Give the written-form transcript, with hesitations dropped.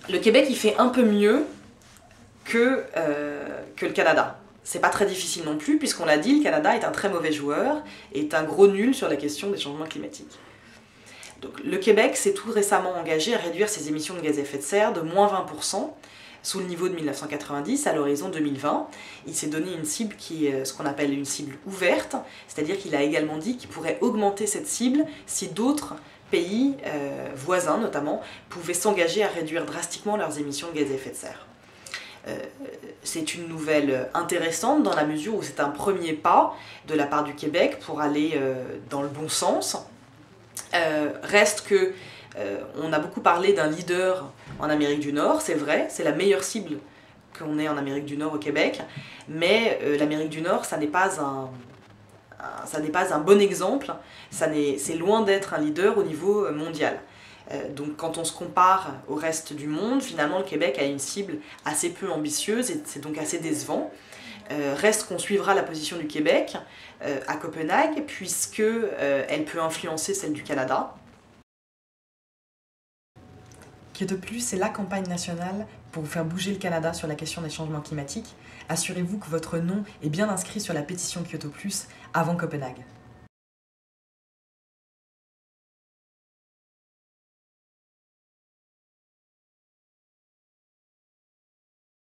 Le Québec, il fait un peu mieux que le Canada. C'est pas très difficile non plus, puisqu'on l'a dit, le Canada est un très mauvais joueur et est un gros nul sur la question des changements climatiques. Donc, le Québec s'est tout récemment engagé à réduire ses émissions de gaz à effet de serre de moins 20% sous le niveau de 1990 à l'horizon 2020. Il s'est donné une cible qui est ce qu'on appelle une cible ouverte, c'est-à-dire qu'il a également dit qu'il pourrait augmenter cette cible si d'autres pays voisins notamment pouvaient s'engager à réduire drastiquement leurs émissions de gaz à effet de serre. C'est une nouvelle intéressante dans la mesure où c'est un premier pas de la part du Québec pour aller dans le bon sens. Reste que on a beaucoup parlé d'un leader en Amérique du Nord, c'est vrai, c'est la meilleure cible qu'on ait en Amérique du Nord au Québec, mais l'Amérique du Nord, ça n'est pas un bon exemple, c'est loin d'être un leader au niveau mondial. Donc quand on se compare au reste du monde, finalement le Québec a une cible assez peu ambitieuse et c'est donc assez décevant. Reste qu'on suivra la position du Québec à Copenhague, puisque elle peut influencer celle du Canada. Kyoto Plus, c'est la campagne nationale pour vous faire bouger le Canada sur la question des changements climatiques. Assurez-vous que votre nom est bien inscrit sur la pétition Kyoto Plus avant Copenhague.